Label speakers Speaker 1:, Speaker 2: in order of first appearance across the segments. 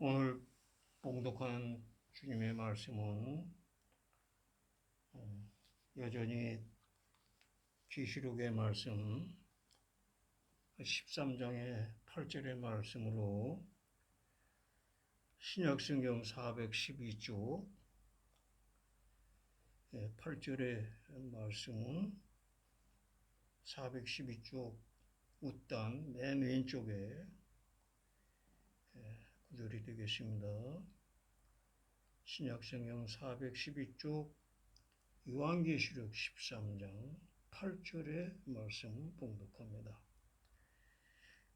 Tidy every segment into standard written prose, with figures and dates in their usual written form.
Speaker 1: 오늘 봉독하는 주님의 말씀은 여전히 계시록의 말씀 13장의 8절의 말씀으로 신약성경 412쪽 8절의 말씀은 412쪽 웃단 맨 왼쪽에 구절이 되겠습니다. 신약성경 412쪽 요한계시록 13장 8절의 말씀을 봉독합니다.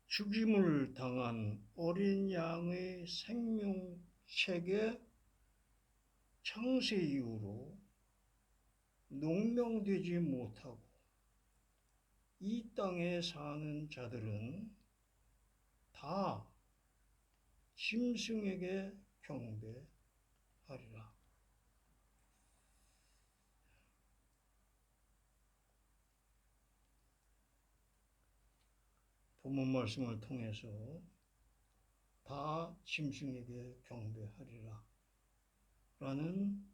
Speaker 1: 죽임을 당한 어린 양의 생명책의 창세 이후로 농명되지 못하고 이 땅에 사는 자들은 다 짐승에게 경배하리라. 본문 말씀을 통해서 다 짐승에게 경배하리라 라는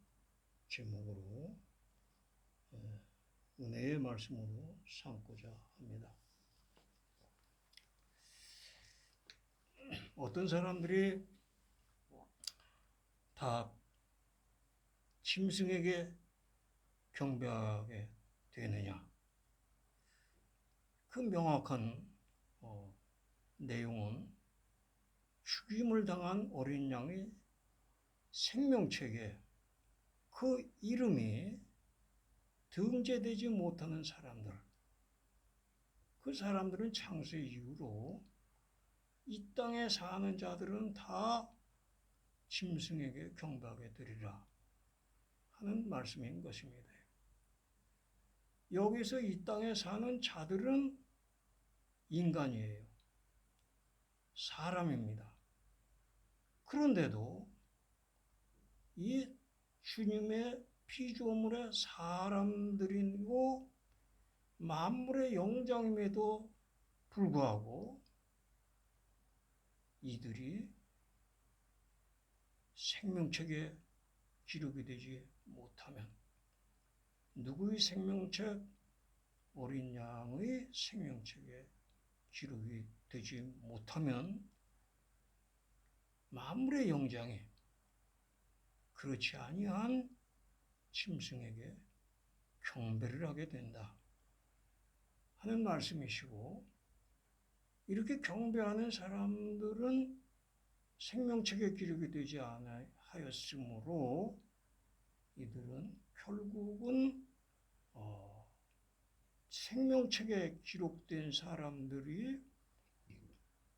Speaker 1: 제목으로 은혜의 말씀으로 삼고자 합니다. 어떤 사람들이 다 짐승에게 경배하게 되느냐? 그 명확한 내용은 죽임을 당한 어린 양의 생명책에 그 이름이 등재되지 못하는 사람들, 그 사람들은 창세 이후로 이 땅에 사는 자들은 다 짐승에게 경배하게 되리라 하는 말씀인 것입니다. 여기서 이 땅에 사는 자들은 인간이에요. 사람입니다. 그런데도 이 주님의 피조물의 사람들이고 만물의 영장임에도 불구하고 이들이 생명책에 기록이 되지 못하면 누구의 생명책? 어린 양의 생명책에 기록이 되지 못하면 만물의 영장이 그렇지 아니한 짐승에게 경배를 하게 된다 하는 말씀이시고, 이렇게 경배하는 사람들은 생명책에 기록이 되지 않았으므로 이들은 결국은 생명책에 기록된 사람들이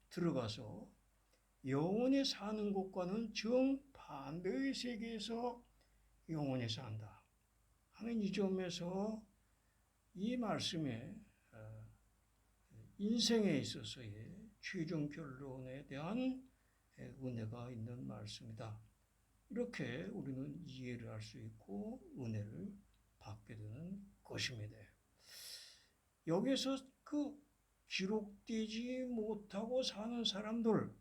Speaker 1: 들어가서 영원히 사는 곳과는 정반대의 세계에서 영원히 산다 하는 이 점에서 이 말씀에 인생에 있어서의 최종 결론에 대한 은혜가 있는 말씀이다. 이렇게 우리는 이해를 할 수 있고 은혜를 받게 되는 것입니다. 여기서 그 기록되지 못하고 사는 사람들,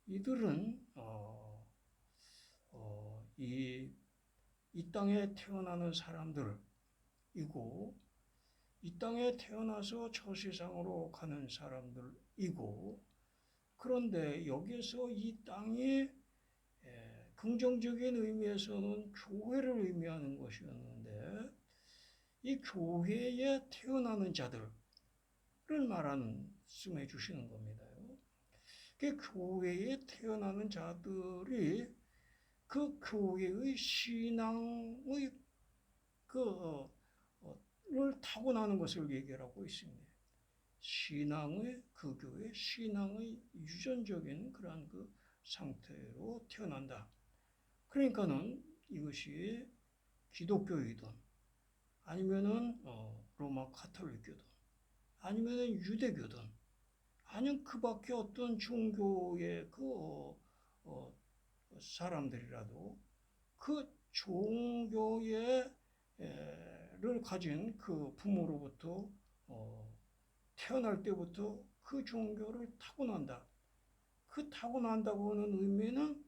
Speaker 1: 이들은 이 땅에 태어나는 사람들이고, 이 땅에 태어나서 저 세상으로 가는 사람들이고, 그런데 여기서 이 땅이 긍정적인 의미에서는 교회를 의미하는 것이었는데, 이 교회에 태어나는 자들을 말씀해 주시는 겁니다. 그 교회에 태어나는 자들이 그 교회의 신앙의 를 타고나는 것을 얘기하고 있습니다. 그 교회 신앙의 유전적인 그러한 그 상태로 태어난다. 그러니까는 이것이 기독교이든 아니면은 로마 가톨릭교든 아니면은 유대교든 아니면 그 밖에 어떤 종교의 사람들이라도 그 종교의 를 가진 그 부모로부터 태어날 때부터 그 종교를 타고난다. 그 타고난다고 하는 의미는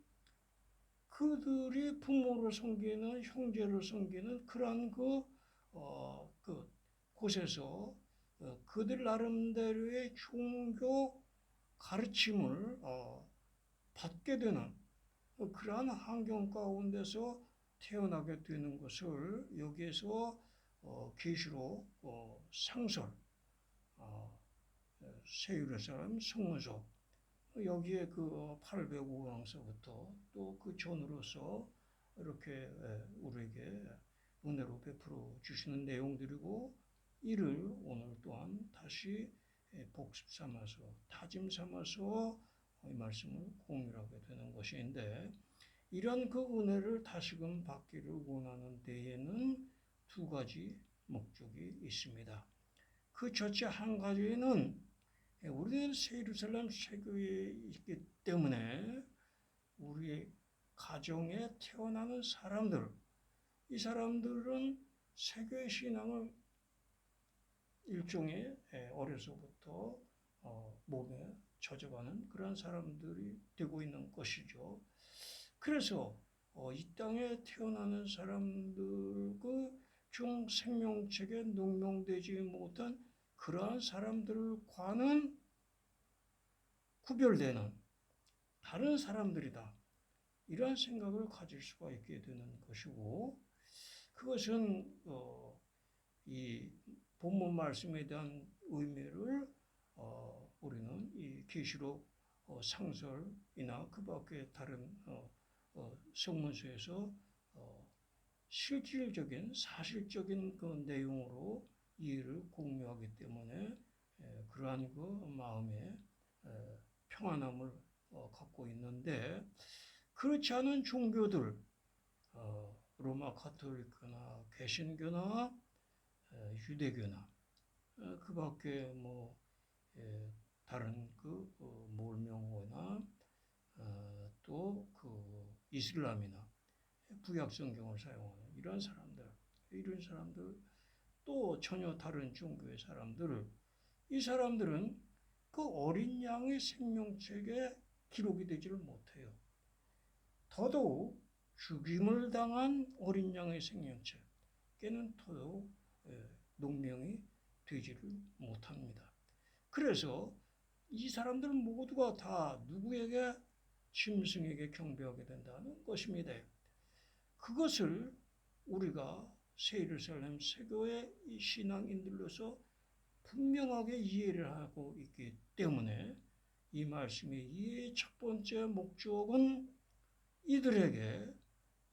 Speaker 1: 그들이 부모를 섬기는 형제를 섬기는 그러한 그 곳에서 그들 나름대로의 종교 가르침을 받게 되는 그러한 환경 가운데서 태어나게 되는 것을 여기에서 계시록 상설 세율의사람 성문서 여기에 그 805강서부터 또 그 전으로서 이렇게 우리에게 은혜로 베풀어 주시는 내용들이고 이를 오늘 또한 다시 복습 삼아서 다짐 삼아서 이 말씀을 공유하게 되는 것인데 이런 그 은혜를 다시금 받기를 원하는 데에는 두 가지 목적이 있습니다. 그 첫째 한 가지는 우리는 새 예루살렘 세교에 있기 때문에 우리 가정에 태어나는 사람들, 이 사람들은 세교의 신앙을 일종의 어려서부터 몸에 젖어가는 그런 사람들이 되고 있는 것이죠. 그래서 이 땅에 태어나는 사람들 중 생명책에 농명되지 못한 그러한 사람들과는 구별되는 다른 사람들이다. 이러한 생각을 가질 수가 있게 되는 것이고 그것은 이 본문 말씀에 대한 의미를 우리는 이 계시록 상설이나 그 밖에 다른 성문서에서 실질적인 사실적인 그 내용으로 이해를 공유하기 때문에 그러한 그 마음의 평안함을 갖고 있는데 그렇지 않은 종교들 로마 가톨릭이나 개신교나 유대교나 그 밖에 뭐 다른 그 몰명호나 또 그 이슬람이나 구약 성경을 사용하는 이런 사람들 또 전혀 다른 종교의 사람들 이 사람들은 그 어린 양의 생명책에 기록이 되지를 못해요. 더더욱 죽임을 당한 어린 양의 생명책에는 더더욱 농명이 되지를 못합니다. 그래서 이 사람들은 모두가 다 누구에게 짐승에게 경배하게 된다는 것입니다. 그것을 우리가 새 예루살렘 세교의 신앙인들로서 분명하게 이해를 하고 있기 때문에 이 말씀의 이해의 첫 번째 목적은 이들에게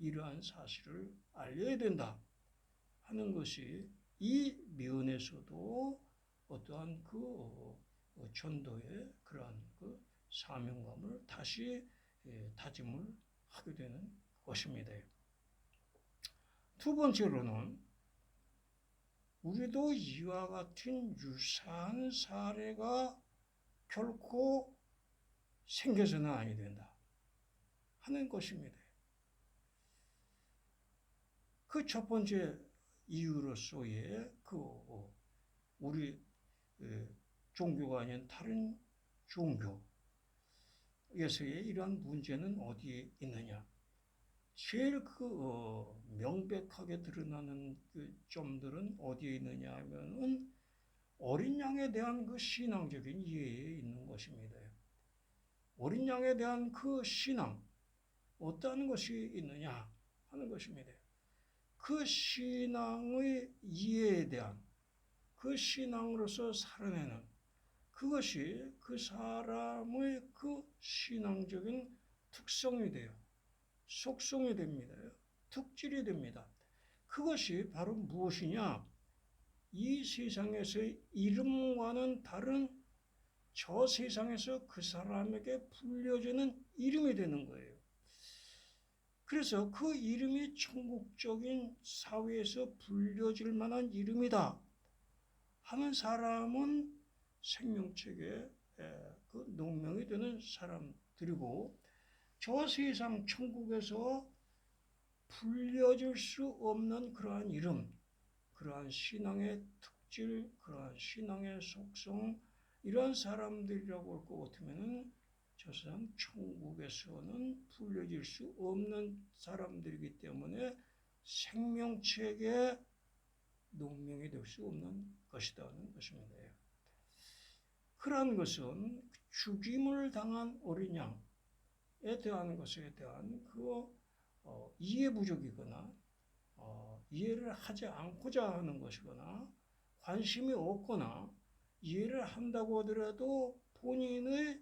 Speaker 1: 이러한 사실을 알려야 된다 하는 것이 이 면에서도 어떠한 그 전도의 그러한 그 사명감을 다시 다짐을 하게 되는 것입니다. 두 번째로는 우리도 이와 같은 유사한 사례가 결코 생겨서는 아니 된다 하는 것입니다. 그 첫 번째 이유로서의 우리 종교가 아닌 다른 종교에서의 이러한 문제는 어디에 있느냐? 제일 명백하게 드러나는 그 점들은 어디에 있느냐 하면은 어린 양에 대한 그 신앙적인 이해에 있는 것입니다. 어린 양에 대한 그 신앙, 어떠한 것이 있느냐 하는 것입니다. 그 신앙의 이해에 대한 그 신앙으로서 살아내는 그것이 그 사람의 그 신앙적인 특성이 돼요. 속성이 됩니다. 특질이 됩니다. 그것이 바로 무엇이냐? 이 세상에서의 이름과는 다른 저 세상에서 그 사람에게 불려지는 이름이 되는 거예요. 그래서 그 이름이 천국적인 사회에서 불려질 만한 이름이다 하는 사람은 생명책에 그 농명이 되는 사람들이고 저 세상 천국에서 불려질 수 없는 그러한 이름, 그러한 신앙의 특질, 그러한 신앙의 속성 이런 사람들이라고 할 것 같으면 저 세상 천국에서는 불려질 수 없는 사람들이기 때문에 생명책에 농명이 될 수 없는 것이라는 것입니다. 그러한 것은 죽임을 당한 어린 양에 대한 것에 대한 이해 부족이거나 이해를 하지 않고자 하는 것이거나 관심이 없거나 이해를 한다고 하더라도 본인의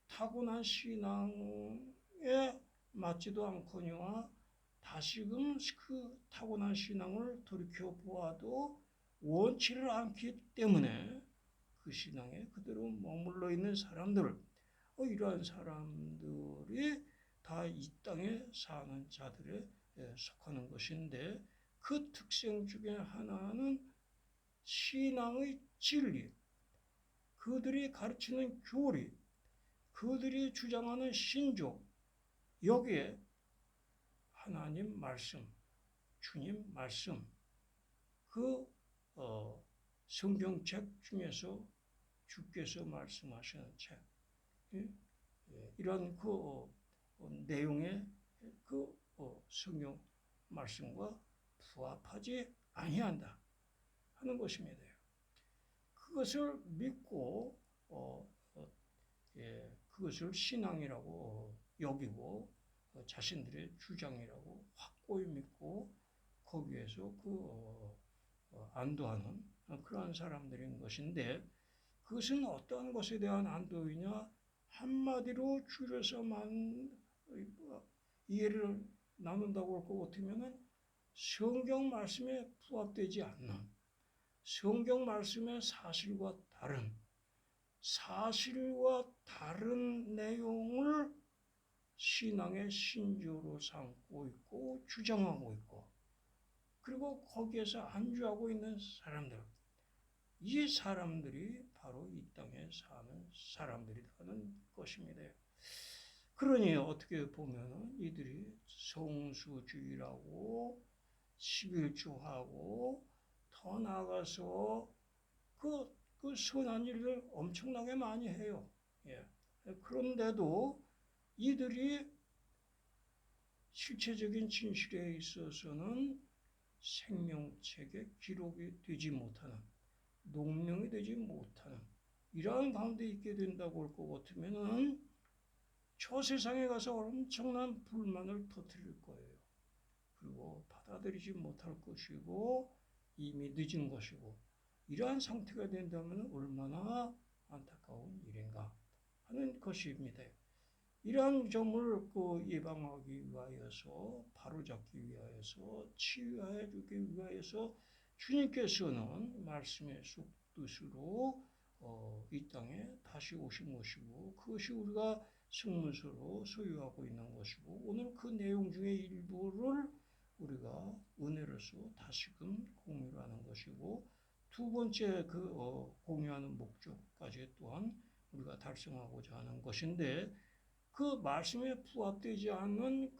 Speaker 1: 타고난 신앙에 맞지도 않거니와 다시금 그 타고난 신앙을 돌이켜 보아도 원치를 않기 때문에 그 신앙에 그대로 머물러 있는 사람들, 이러한 사람들이 다 이 땅에 사는 자들에 속하는 것인데, 그 특성 중에 하나는 신앙의 진리, 그들이 가르치는 교리, 그들이 주장하는 신조, 여기에 하나님 말씀, 주님 말씀, 성경책 중에서 주께서 말씀하시는 책, 이런 내용의 성경 말씀과 부합하지 아니한다 하는 것입니다. 그것을 믿고 그것을 신앙이라고 여기고 자신들의 주장이라고 확고히 믿고 거기에서 안도하는 그러한 사람들인 것인데, 그것은 어떠한 것에 대한 안도이냐? 한마디로 줄여서만 이해를 나눈다고 할 것 같으면 성경 말씀에 부합되지 않는, 성경 말씀의 사실과 다른 내용을 신앙의 신조로 삼고 있고 주장하고 있고, 그리고 거기에서 안주하고 있는 사람들, 이 사람들이 바로 이 땅에 사는 사람들이라는 것입니다. 그러니 어떻게 보면 이들이 성수주의라고 11조하고 더 나아가서 그 선한 일을 엄청나게 많이 해요. 그런데도 이들이 실체적인 진실에 있어서는 생명책에 기록이 되지 못하는, 농명이 되지 못하는 이러한 가운데 있게 된다고 할 것 같으면은 저 세상에 가서 엄청난 불만을 터뜨릴 거예요. 그리고 받아들이지 못할 것이고 이미 늦은 것이고, 이러한 상태가 된다면 얼마나 안타까운 일인가 하는 것입니다. 이러한 점을 예방하기 위하여서, 바로잡기 위하여서, 치유해 주기 위하여서 주님께서는 말씀의 뜻으로 이 땅에 다시 오신 것이고, 그것이 우리가 성문서로 소유하고 있는 것이고, 오늘 그 내용 중에 일부를 우리가 은혜로서 다시금 공유를 하는 것이고, 두 번째 공유하는 목적까지 또한 우리가 달성하고자 하는 것인데, 그 말씀에 부합되지 않는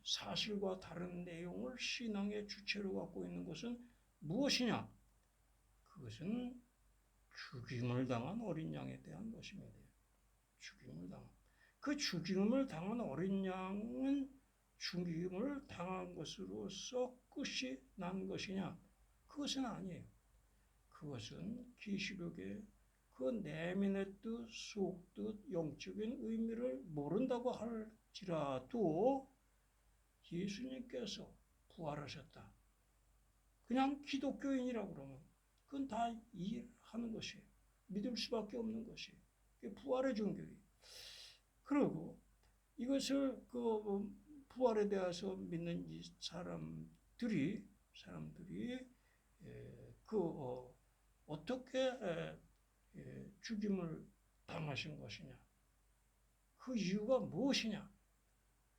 Speaker 1: 사실과 다른 내용을 신앙의 주체로 갖고 있는 것은 무엇이냐? 그것은 죽임을 당한 어린 양에 대한 것입니다. 죽임을 당한 어린 양은 죽임을 당한 것으로서 끝이 난 것이냐? 그것은 아니에요. 그것은 계시록의 그 내면의 뜻, 속뜻, 영적인 의미를 모른다고 할지라도 예수님께서 부활하셨다. 그냥 기독교인이라고 그러면 그건 다 이해하는 것이에요. 믿을 수밖에 없는 것이에요. 부활의 종교예요. 그리고 이것을 부활에 대해서 믿는 이 사람들이 어떻게 죽임을 당하신 것이냐, 그 이유가 무엇이냐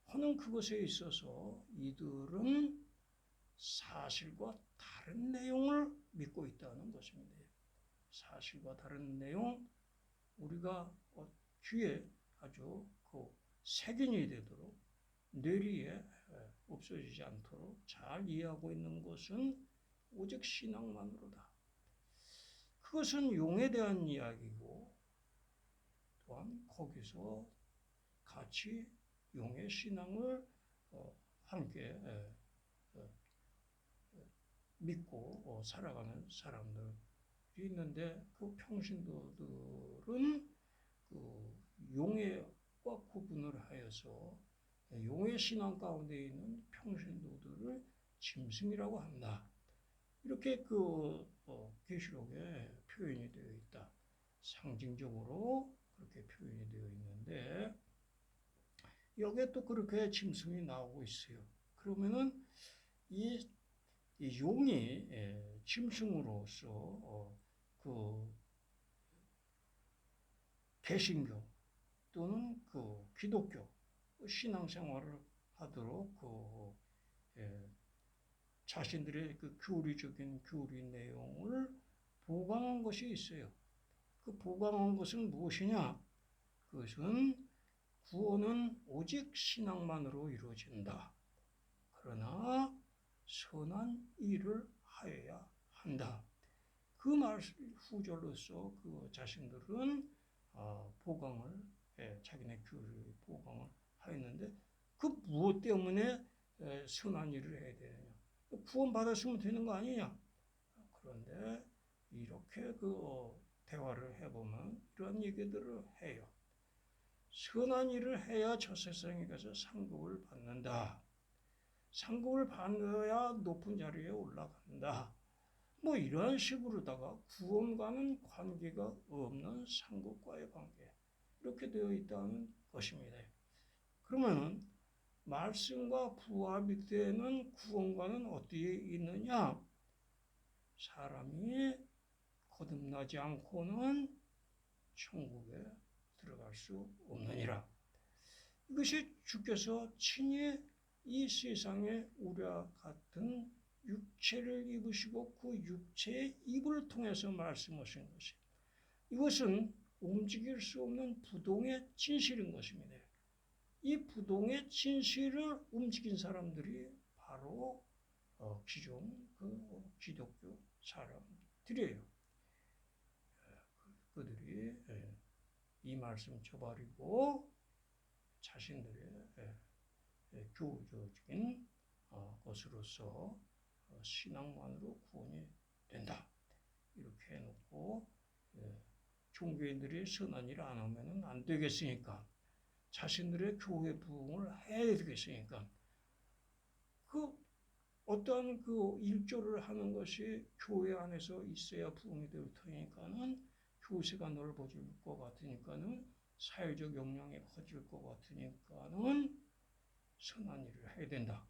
Speaker 1: 하는 그것에 있어서 이들은 사실과 다른 내용을 믿고 있다는 것입니다. 사실과 다른 내용, 우리가 귀에 아주 색인이 되도록, 뇌리에 없어지지 않도록 잘 이해하고 있는 것은 오직 신앙만으로다. 그것은 용에 대한 이야기고, 또한 거기서 같이 용의 신앙을 함께 믿고 살아가는 사람들이 있는데 그 평신도들은 그 용해와 구분을 하여서 용의 신앙 가운데 있는 평신도들을 짐승이라고 한다. 이렇게 계시록에 표현이 되어 있다. 상징적으로 그렇게 표현이 되어 있는데 여기에 또 그렇게 짐승이 나오고 있어요. 그러면은 이 용이 짐승으로서 그 개신교 또는 그 기독교 신앙생활을 하도록 자신들의 그 교리적인 교리 내용을 보강한 것이 있어요. 그 보강한 것은 무엇이냐? 그것은 구원은 오직 신앙만으로 이루어진다. 그러나 선한 일을 하여야 한다. 그 말 후절로서 그 자신들은 보강을 자기네 교리 보강을 하였는데 그 무엇 때문에 선한 일을 해야 되느냐? 구원 받았으면 되는 거 아니냐? 그런데 이렇게 대화를 해보면 이런 얘기들을 해요. 선한 일을 해야 저 세상에 가서 상급을 받는다. 상급을 받아야 높은 자리에 올라간다. 뭐 이런 식으로다가 구원과는 관계가 없는 상급과의 관계 이렇게 되어 있다는 것입니다. 그러면 말씀과 부합이 되는 구원과는 어디에 있느냐? 사람이 거듭나지 않고는 천국에 들어갈 수 없느니라. 이것이 주께서 친히 이 세상에 우리와 같은 육체를 입으시고 그 육체의 입을 통해서 말씀하신 것이 이것은 움직일 수 없는 부동의 진실인 것입니다. 이 부동의 진실을 움직인 사람들이 바로 기존 그 기독교 사람들이에요. 그들이 이 말씀 저버리고 자신들의 교조적인 것으로서 신앙만으로 구원이 된다. 이렇게 해놓고 종교인들이 선한 일 안 하면 안 되겠으니까 자신들의 교회 부흥을 해야 되겠으니까 그 어떠한 그 일조를 하는 것이 교회 안에서 있어야 부흥이 될 테니까는 교세가 넓어질 것 같으니까는 사회적 역량이 커질 것 같으니까는 선한 일을 해야 된다.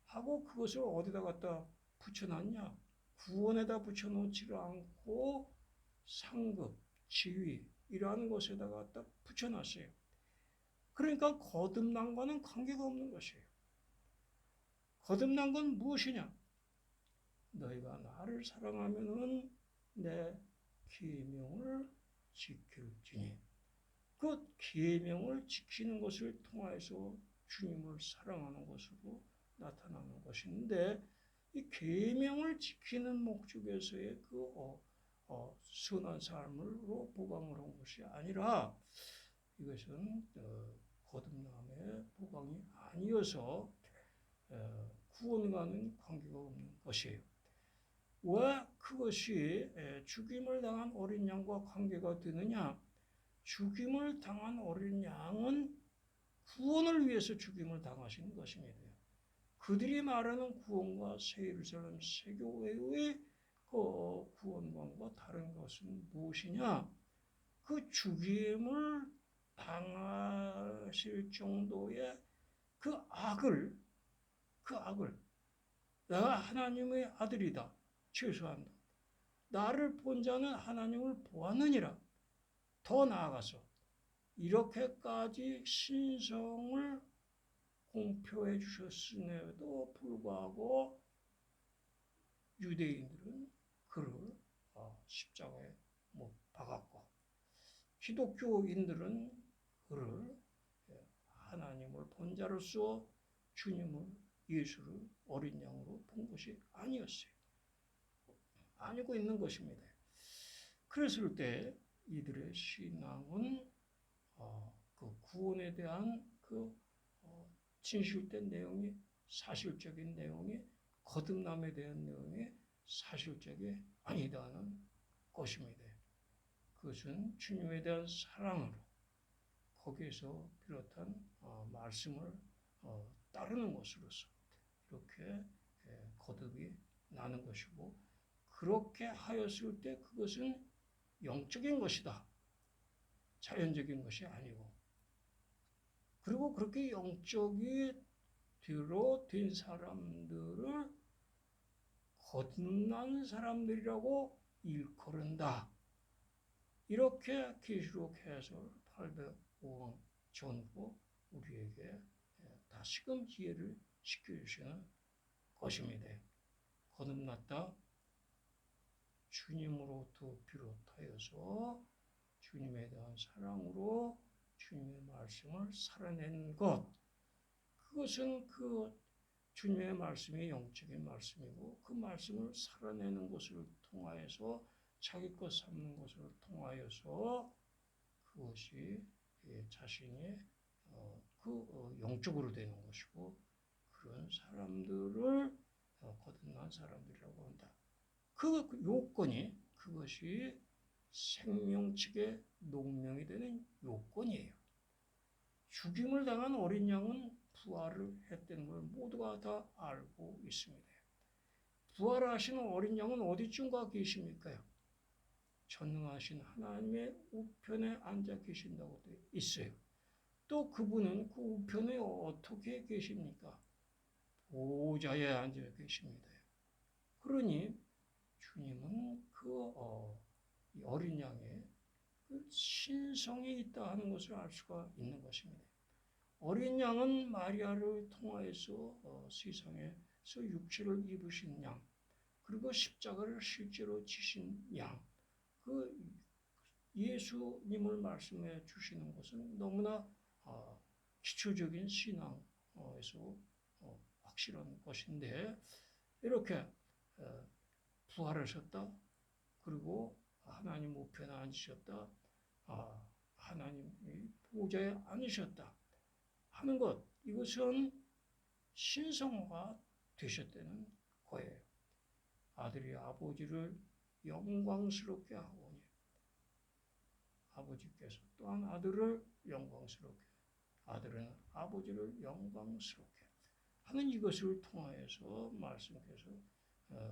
Speaker 1: 하고 그것을 어디다 갖다 붙여놨냐? 구원에다 붙여놓지를 않고 상급, 지위 이러한 것에다 갖다 붙여놨어요. 그러니까 거듭난 것은 관계가 없는 것이에요. 거듭난 건 무엇이냐? 너희가 나를 사랑하면은 내 계명을 지킬지니 그 계명을 지키는 것을 통해서 주님을 사랑하는 것으로 나타나는 것인데 이 계명을 지키는 목적에서의 선한 삶으로 보강을 한 것이 아니라 이것은 거듭남의 보강이 아니어서 구원과는 관계가 없는 것이에요. 왜 그것이 죽임을 당한 어린 양과 관계가 되느냐? 죽임을 당한 어린 양은 구원을 위해서 죽임을 당하신 것입니다. 그들이 말하는 구원과 새 예루살렘 새 교회의 그 구원과 다른 것은 무엇이냐? 그 죽임을 당하실 정도의 그 악을 내가 하나님의 아들이다. 최소한도 나를 본 자는 하나님을 보았느니라. 더 나아가서 이렇게까지 신성을 공표해 주셨음에도 불구하고 유대인들은 그를 십자가에 못 박았고 기독교인들은 그를 하나님을 본 자로서 주님을 예수를 어린 양으로 본 것이 아니었어요. 아니고 있는 것입니다. 그랬을 때 이들의 신앙은 그 구원에 대한 그 진실된 내용이 사실적인 내용이 거듭남에 대한 내용이 사실적이 아니다는 것입니다. 그것은 주님에 대한 사랑으로 거기에서 비롯한 말씀을 따르는 것으로서 이렇게 거듭이 나는 것이고 그렇게 하였을 때 그것은 영적인 것이다. 자연적인 것이 아니고 그리고 그렇게 영적이 된 사람들을 거듭난 사람들이라고 일컬은다. 이렇게 계시록 해설 805원 전후 우리에게 다시금 이해를 시켜주시는 것입니다. 거듭났다. 주님으로부터 비롯하여서 주님에 대한 사랑으로 주님의 말씀을 살아내는 것. 그것은 그 주님의 말씀이 영적인 말씀이고 그 말씀을 살아내는 것을 통하여서 자기 것 삼는 것을 통하여서 그것이 자신이 영적으로 되는 것이고 그런 사람들을 거듭난 사람들이라고 한다. 그 요건이 그것이 생명측의 농명이 되는 요건이에요. 죽임을 당한 어린 양은 부활을 했다는 걸 모두가 다 알고 있습니다. 부활하시는 어린 양은 어디쯤 가 계십니까? 전능하신 하나님의 우편에 앉아 계신다고 되어 있어요. 또 그분은 그 우편에 어떻게 계십니까? 보좌에 앉아 계십니다. 그러니 주님은 그 어린 양의 그 신성이 있다 하는 것을 알 수가 있는 것입니다. 어린 양은 마리아를 통하여서 세상에서 육체를 입으신 양, 그리고 십자가를 실제로 지신 양, 그 예수님을 말씀해 주시는 것은 너무나 기초적인 신앙에서 확실한 것인데 이렇게 부활하셨다. 그리고 하나님 우편에 앉으셨다. 하나님의 보좌에 앉으셨다 하는 것. 이것은 신성화가 되셨다는 거예요. 아들이 아버지를 영광스럽게 하오니 아버지께서 또한 아들을 영광스럽게 아들은 아버지를 영광스럽게 하는 이것을 통하여서 말씀께서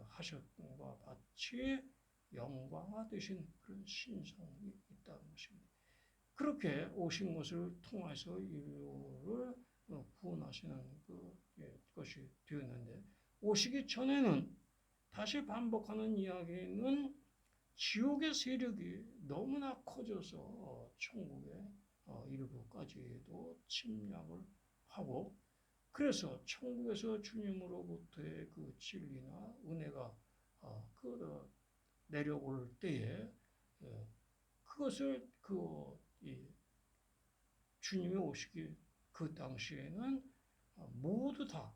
Speaker 1: 하셨던 것과 같이 영광화되신 그런 신성이 있다는 것입니다. 그렇게 오신 것을 통해서 인류를 구원하시는 것이 되었는데 오시기 전에는 다시 반복하는 이야기는 지옥의 세력이 너무나 커져서 천국의 일부까지도 침략을 하고 그래서 천국에서 주님으로부터의 그 진리나 은혜가 내려올 때에 그것을 주님이 오시기 그 당시에는 모두 다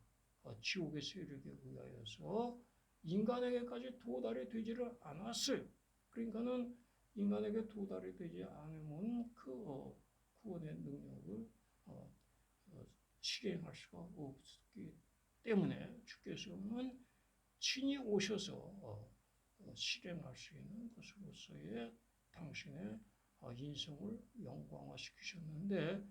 Speaker 1: 지옥의 세력에 의하여서 인간에게까지 도달이 되지를 않았어요. 그러니까는 인간에게 도달이 되지 않으면 그 구원의 능력을 실행할 수가 없기 때문에 주께서는 친히 오셔서 실행할 수 있는 것으로서의 당신의 인성을 영광화시키셨는데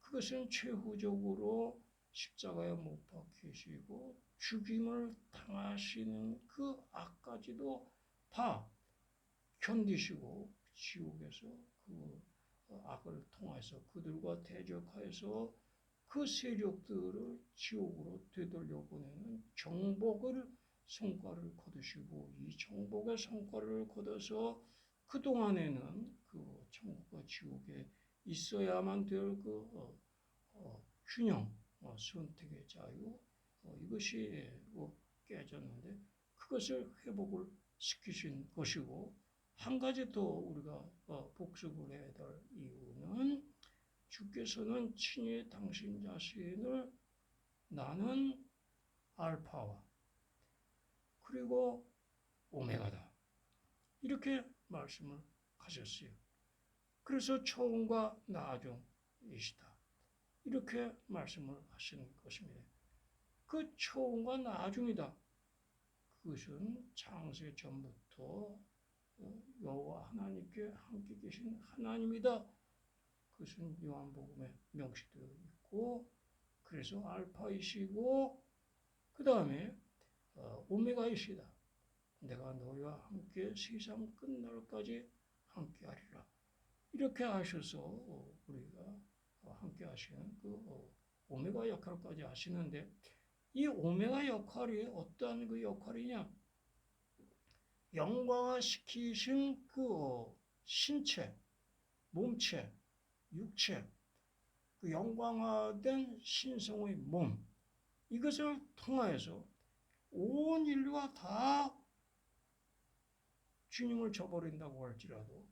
Speaker 1: 그것은 최후적으로 십자가에 못 박히시고 죽임을 당하시는 그 악까지도 다 견디시고 지옥에서 그 악을 통해서 그들과 대적하여서 그 세력들을 지옥으로 되돌려 보내는 정복을 성과를 거두시고 이 정복의 성과를 거둬서 그동안에는 그 천국과 지옥에 있어야만 될 그 균형, 선택의 자유 이것이 깨졌는데 그것을 회복을 시키신 것이고 한 가지 더 우리가 복습을 해야 될 이유는 주께서는 친히 당신 자신을 나는 알파와 그리고 오메가다 이렇게 말씀을 하셨어요. 그래서 처음과 나중이시다. 이렇게 말씀을 하신 것입니다. 그 처음과 나중이다. 그것은 창세 전부터 여호와 하나님께 함께 계신 하나님이다. 그것은 요한복음에 명시되어 있고, 그래서 알파이시고 그 다음에 오메가이시다. 내가 너희와 함께 세상 끝날까지 함께하리라. 이렇게 하셔서 우리가 함께 하시는 그 오메가 역할까지 하시는데, 이 오메가 역할이 어떠한 그 역할이냐? 영광화시키신 그 신체, 몸체, 육체, 그 영광화된 신성의 몸, 이것을 통하여서 온 인류가 다 주님을 저버린다고 할지라도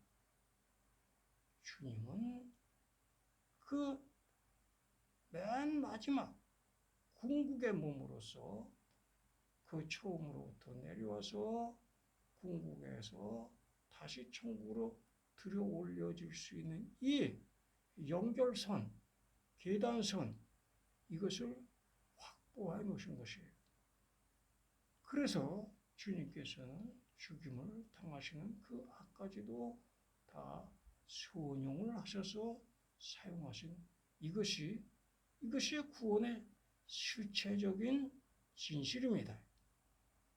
Speaker 1: 주님은 그 맨 마지막 궁극의 몸으로서 그 처음으로부터 내려와서 궁극에서 다시 천국으로 들여 올려질 수 있는 이 연결선, 계단선, 이것을 확보해 놓으신 것이에요. 그래서 주님께서는 죽임을 당하시는 그 악까지도 다 순용을 하셔서 사용하신 이것이 구원의 실체적인 진실입니다.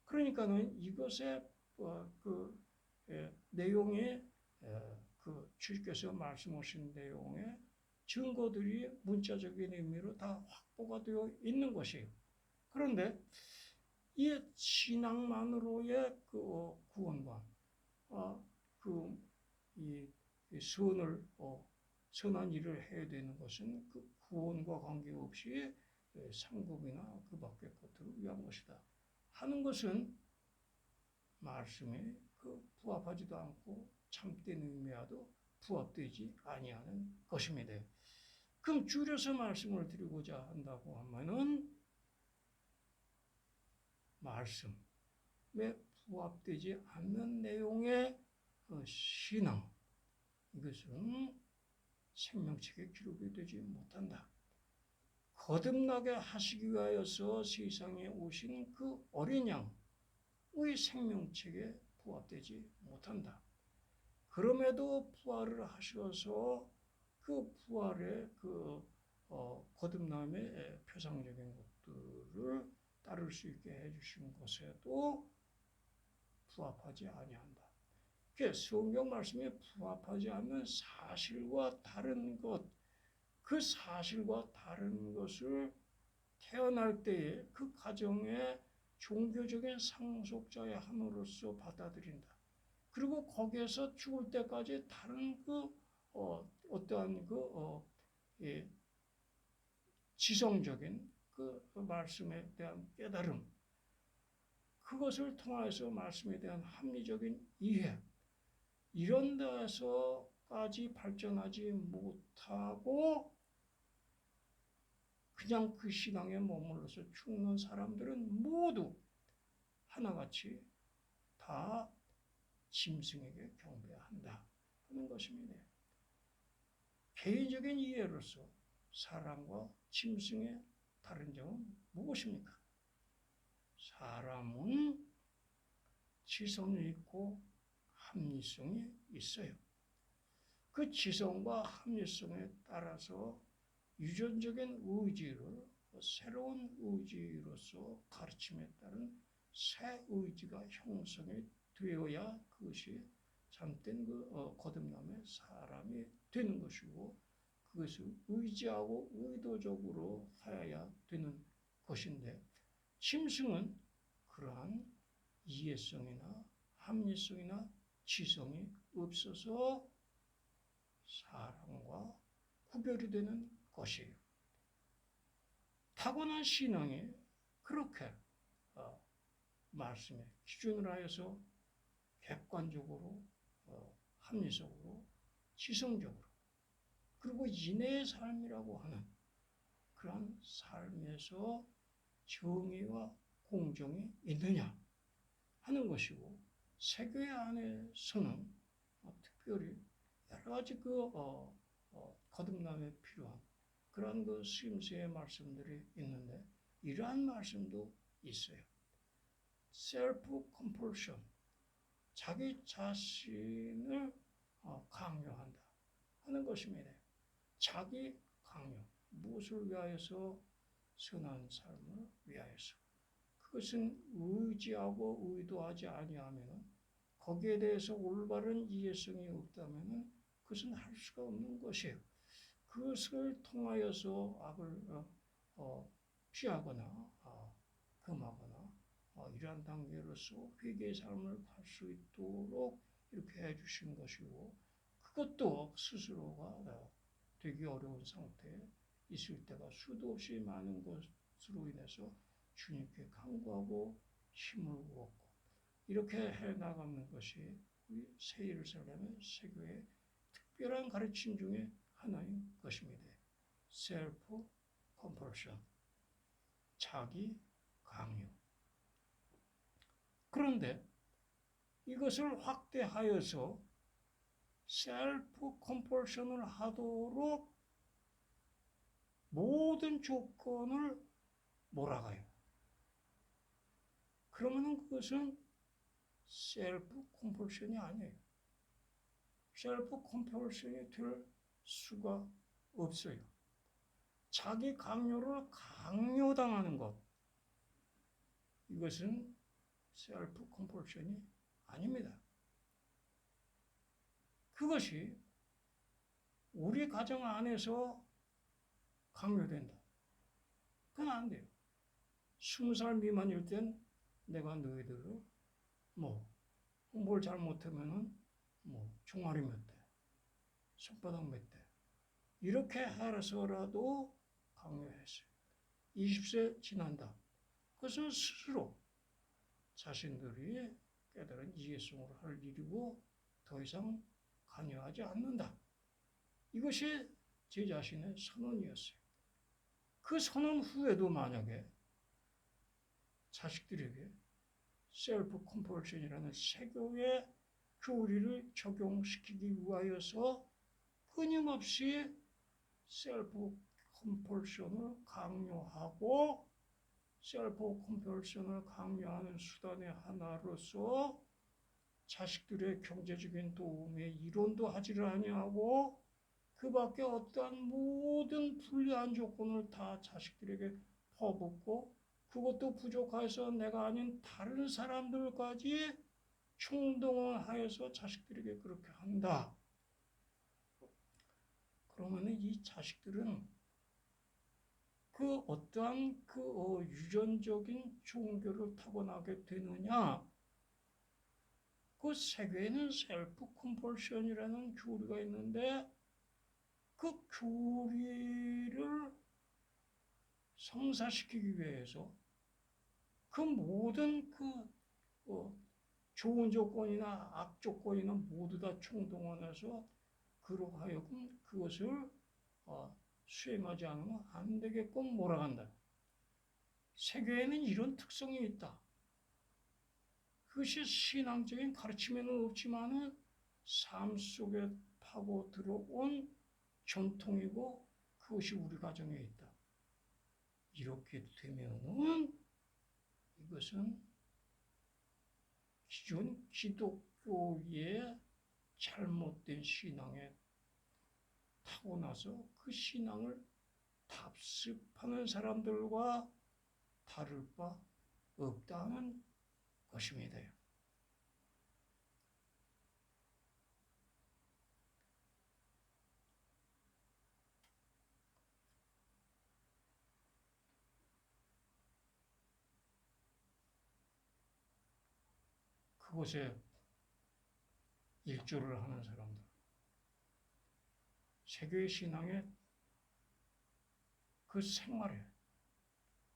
Speaker 1: 그러니까는 이것의 내용에 그 주님께서 말씀하신 내용의 증거들이 문자적인 의미로 다 확보가 되어 있는 것이에요. 그런데 이 신앙만으로의 그 구원과 이 선한 일을 해야 되는 것은 그 구원과 관계없이 상급이나 그 밖의 것들을 위한 것이다 하는 것은 말씀에 부합하지도 않고 참된 의미와도 부합되지 아니하는 것입니다. 그럼 줄여서 말씀을 드리고자 한다고 하면은 말씀에 부합되지 않는 내용의 신앙, 이것은 생명책에 기록이 되지 못한다. 거듭나게 하시기 위하여서 세상에 오신 그 어린 양의 생명책에 부합되지 못한다. 그럼에도 부활을 하셔서 그 부활의 거듭남의 표상적인 것들을 따를 수 있게 해주신 것에도 부합하지 아니한다. 성경 말씀에 부합하지 않는 사실과 다른 것, 그 사실과 다른 것을 태어날 때에 그 가정의 종교적인 상속자의 하나로서 받아들인다. 그리고 거기에서 죽을 때까지 다른 어떠한 지성적인 그 말씀에 대한 깨달음, 그것을 통해서 말씀에 대한 합리적인 이해, 이런 데서까지 발전하지 못하고 그냥 그 신앙에 머물러서 죽는 사람들은 모두 하나같이 다 짐승에게 경배한다 하는 것입니다. 개인적인 이해로서 사람과 짐승의 다른 점은 무엇입니까? 사람은 지성이 있고 합리성이 있어요. 그 지성과 합리성에 따라서 유전적인 의지를 새로운 의지로서 가르침에 따른 새 의지가 형성이 되어야 그것이 참된 거듭남의 사람이 되는 것이고, 그것을 의지하고 의도적으로 하여야 되는 것인데, 짐승은 그러한 이해성이나 합리성이나 지성이 없어서 사람과 구별이 되는 것이에요. 타고난 신앙이 그렇게 말씀에 기준을 하여서 객관적으로, 합리적으로, 지성적으로, 그리고 인내의 삶이라고 하는 그러한 삶에서 정의와 공정이 있느냐 하는 것이고, 세교회 안에서는 특별히 여러 여러 가지 거듭남에 필요한 그런 수임새의 말씀들이 있는데 이러한 말씀도 있어요. 셀프 컴펄션, 자기 자신을 강요한다 하는 것입니다. 자기 강요, 무엇을 위하여서? 선한 삶을 위하여서. 그것은 의지하고 의도하지 아니하면, 거기에 대해서 올바른 이해성이 없다면 그것은 할 수가 없는 것이에요. 그것을 통하여서 악을 피하거나 금하거나 이러한 단계로서 회개의 삶을 갈 수 있도록 이렇게 해주신 것이고, 그것도 스스로가 되기 어려운 상태에 있을 때가 수도 없이 많은 것으로 인해서 주님께 간구하고 힘을 얻고 이렇게 해나가는 것이 우리 새 예루살렘의 세교의 특별한 가르침 중에 하나인 것입니다. 셀프 컴펄션, 자기 강요. 그런데 이것을 확대하여서 셀프 컴펄션을 하도록 모든 조건을 몰아가요. 그러면 그것은 셀프 컴펄션이 아니에요. 셀프 컴펄션이 될 수가 없어요. 자기 강요를 강요당하는 것, 이것은 셀프 컴펄션이 아닙니다. 그것이 우리 가정 안에서 강요된다. 그건 안 돼요. 20살 미만일 땐 내가 너희들을 뭘 잘못하면은 종아리 몇 대, 손바닥 몇 대, 이렇게 해서라도 강요했어요. 20세 지난다. 그것은 스스로 자신들이 깨달은 이해성으로 할 일이고 더 이상 관여하지 않는다. 이것이 제 자신의 선언이었어요. 그 선언 후에도 만약에 자식들에게 셀프 컴펄션이라는 세교의 교리를 적용시키기 위하여서 끊임없이 셀프 컴펄션을 강요하고 셀프 컴펄션을 강요하는 수단의 하나로서 자식들의 경제적인 도움에 이론도 하지를 아니하고 그 밖에 어떠한 모든 불리한 조건을 다 자식들에게 퍼붓고 그것도 부족해서 내가 아닌 다른 사람들까지 총동원하여서 자식들에게 그렇게 한다. 그러면 이 자식들은 그 어떠한 유전적인 종교를 타고나게 되느냐? 그 세계에는 셀프 컴펄션이라는 교리가 있는데 그 교리를 성사시키기 위해서 그 모든 좋은 조건이나 악 조건이나 모두 다 총동원해서 그로 하여금 그것을 수행하지 않으면 안 되게끔 몰아간다. 세계에는 이런 특성이 있다. 그것이 신앙적인 가르침에는 없지만은 삶 속에 파고 들어온 전통이고 그것이 우리 가정에 있다. 이렇게 되면은 이것은 기존 기독교의 잘못된 신앙에 타고나서 그 신앙을 답습하는 사람들과 다를 바 없다는 것입니다. 그곳에 일조를 하는 사람들, 세계의 신앙의 그 생활에,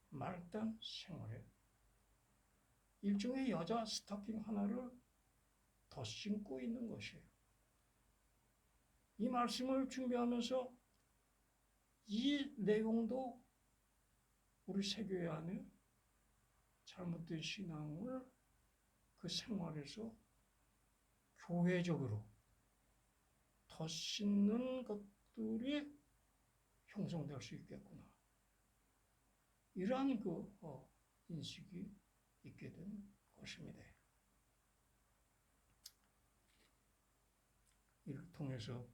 Speaker 1: 말단 생활에 일종의 여자 스타킹 하나를 더 신고 있는 것이에요. 이 말씀을 준비하면서 이 내용도 우리 세교회 안에 잘못된 신앙을 그 생활에서 교회적으로 더 씻는 것들이 형성될 수 있겠구나. 이러한 인식이 있게 된 것입니다. 이를 통해서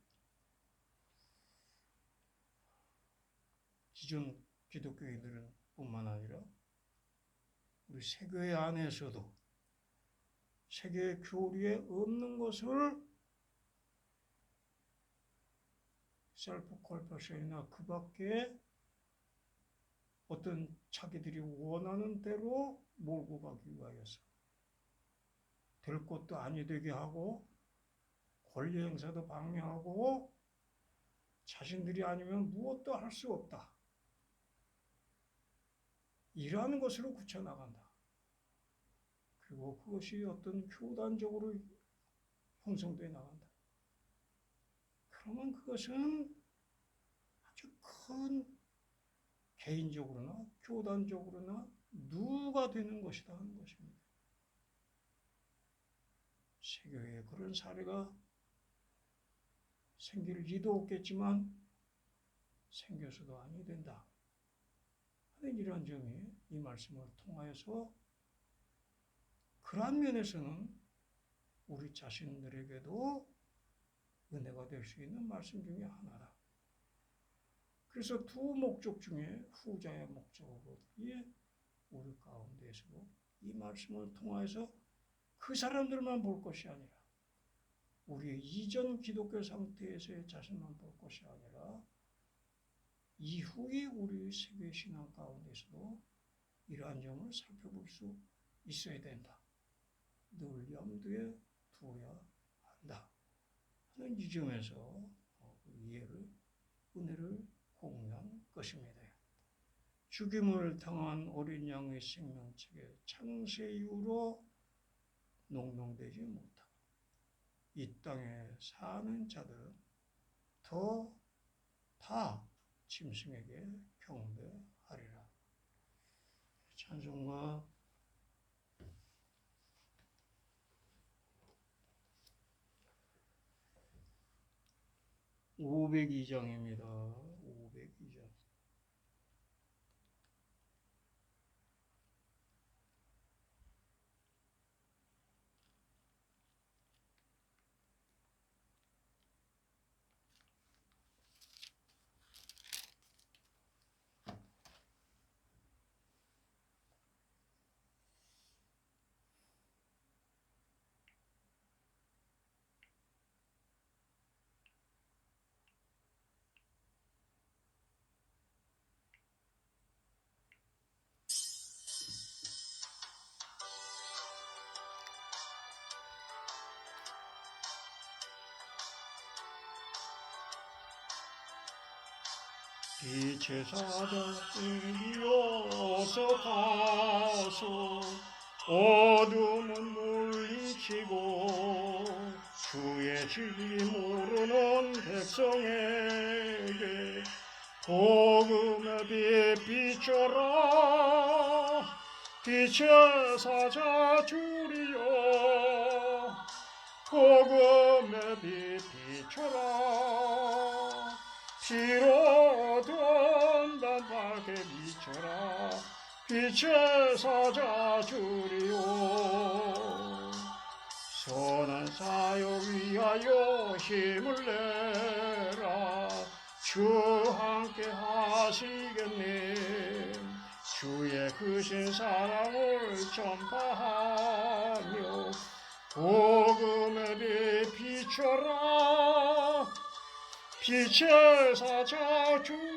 Speaker 1: 기존 기독교인들은 뿐만 아니라 우리 세교회 안에서도 세계 교리에 없는 것을 셀프 컬퍼션이나 그 밖에 어떤 자기들이 원하는 대로 몰고 가기 위하여서 될 것도 아니 되게 하고 권리 행사도 방해하고 자신들이 아니면 무엇도 할 수 없다. 이러한 것으로 굳혀나간다. 그리고 그것이 어떤 교단적으로 형성되어 나간다. 그러면 그것은 아주 큰 개인적으로나 교단적으로나 누가 되는 것이다 하는 것입니다. 세계에 그런 사례가 생길 리도 없겠지만 생겨서도 아니 된다. 이러한 점이 이 말씀을 통하여서 그러한 면에서는 우리 자신들에게도 은혜가 될 수 있는 말씀 중에 하나다. 그래서 두 목적 중에 후자의 목적이 우리 가운데서 이 말씀을 통하여서 그 사람들만 볼 것이 아니라 우리의 이전 기독교 상태에서의 자신만 볼 것이 아니라 이후의 우리 세계 신앙 가운데서도 이러한 점을 살펴볼 수 있어야 된다. 늘 염두에 두어야 한다. 하는 이 점에서 이해를, 은혜를 공유한 것입니다. 죽임을 당한 어린 양의 생명책에 창세 이후로 농농되지 못하고 이 땅에 사는 자들은 더 다 짐승에게 경배하리라. 찬송가 502장입니다. 502장. 빛의 사자들이어서 가서 어둠은 물리치고 주의 진리 모르는 백성에게 복음의 빛 비춰라. 빛의 사자 주리여 복음의 빛 비춰라. 피로 든단 밝게 비춰라. 빛의 사자 주리오. 선한 사역 위하여 힘을 내라. 주 함께 하시겠네. 주의 크신 사랑을 전파하며 복음의 빛 비춰라. 빛의 사자 주